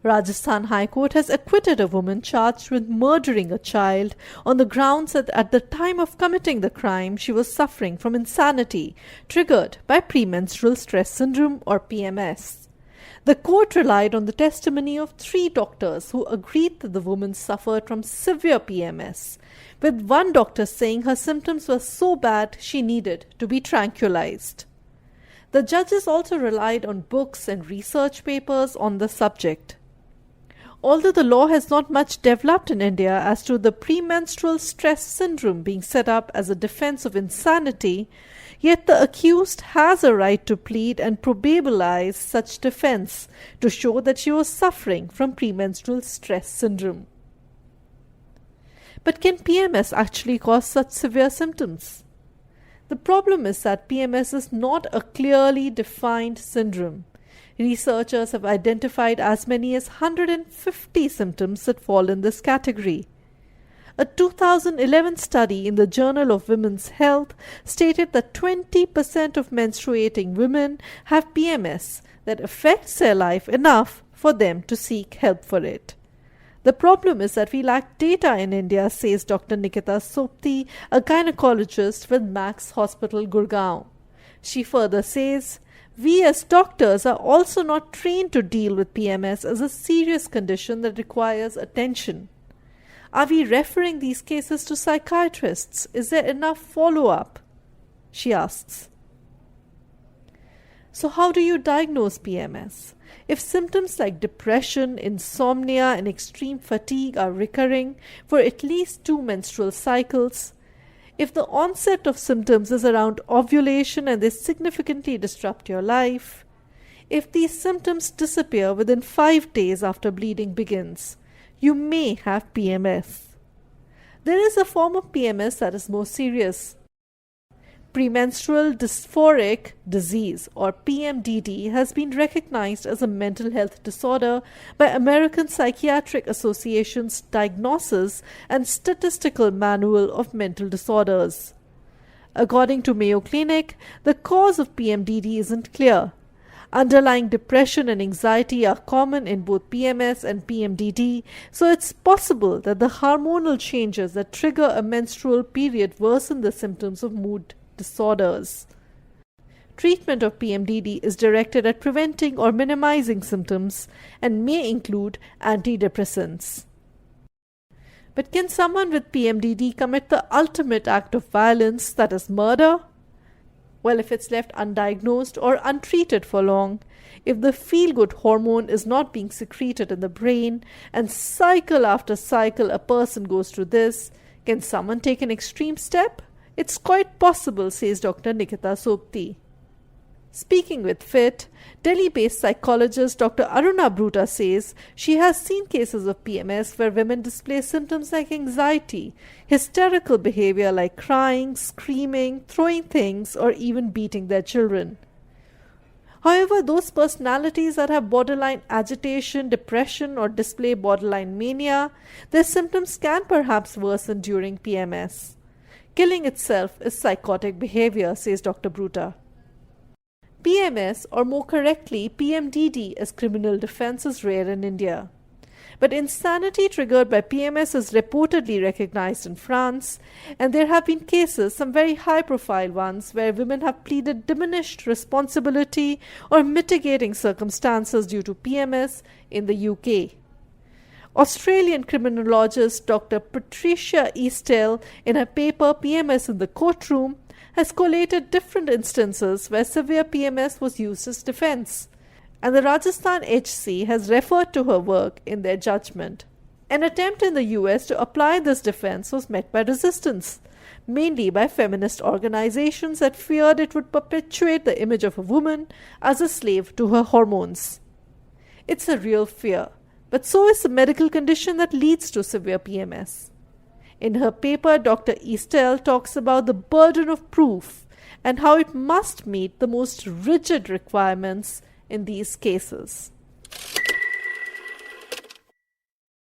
Rajasthan High Court has acquitted a woman charged with murdering a child on the grounds that at the time of committing the crime she was suffering from insanity triggered by premenstrual stress syndrome or PMS. The court relied on the testimony of 3 doctors who agreed that the woman suffered from severe PMS, with one doctor saying her symptoms were so bad she needed to be tranquilized. The judges also relied on books and research papers on the subject. Although the law has not much developed in India as to the premenstrual stress syndrome being set up as a defense of insanity, yet the accused has a right to plead and probabilize such defense to show that she was suffering from premenstrual stress syndrome. But can PMS actually cause such severe symptoms? The problem is that PMS is not a clearly defined syndrome. Researchers have identified as many as 150 symptoms that fall in this category. A 2011 study in the Journal of Women's Health stated that 20% of menstruating women have PMS that affects their life enough for them to seek help for it. The problem is that we lack data in India, says Dr. Nikita Sopti, a gynecologist with Max Hospital, Gurgaon. She further says, "We as doctors are also not trained to deal with PMS as a serious condition that requires attention. Are we referring these cases to psychiatrists? Is there enough follow-up?" she asks. So how do you diagnose PMS? If symptoms like depression, insomnia, and extreme fatigue are recurring for at least 2 menstrual cycles, if the onset of symptoms is around ovulation and they significantly disrupt your life, if these symptoms disappear within 5 days after bleeding begins, you may have PMS. There is a form of PMS that is more serious. Premenstrual dysphoric disease or PMDD has been recognized as a mental health disorder by American Psychiatric Association's Diagnosis and Statistical Manual of Mental Disorders. According to Mayo Clinic, the cause of PMDD isn't clear. Underlying depression and anxiety are common in both PMS and PMDD, so it's possible that the hormonal changes that trigger a menstrual period worsen the symptoms of mood disorders. Treatment of PMDD is directed at preventing or minimizing symptoms and may include antidepressants. But can someone with PMDD commit the ultimate act of violence, that is murder? Well, if it's left undiagnosed or untreated for long, if the feel-good hormone is not being secreted in the brain, and cycle after cycle a person goes through this, can someone take an extreme step? It's quite possible, says Dr. Nikita Sopti. Speaking with FIT, Delhi-based psychologist Dr. Aruna Bruta says she has seen cases of PMS where women display symptoms like anxiety, hysterical behavior like crying, screaming, throwing things, or even beating their children. However, those personalities that have borderline agitation, depression, or display borderline mania, their symptoms can perhaps worsen during PMS. Killing itself is psychotic behavior, says Dr. Bruta. PMS, or more correctly PMDD as criminal defense, is rare in India. But insanity triggered by PMS is reportedly recognized in France, and there have been cases, some very high-profile ones, where women have pleaded diminished responsibility or mitigating circumstances due to PMS in the UK. Australian criminologist Dr. Patricia Eastell, in her paper PMS in the Courtroom, has collated different instances where severe PMS was used as defense, and the Rajasthan HC has referred to her work in their judgment. An attempt in the US to apply this defense was met by resistance, mainly by feminist organizations that feared it would perpetuate the image of a woman as a slave to her hormones. It's a real fear, but so is the medical condition that leads to severe PMS. In her paper, Dr. Eastell talks about the burden of proof and how it must meet the most rigid requirements in these cases.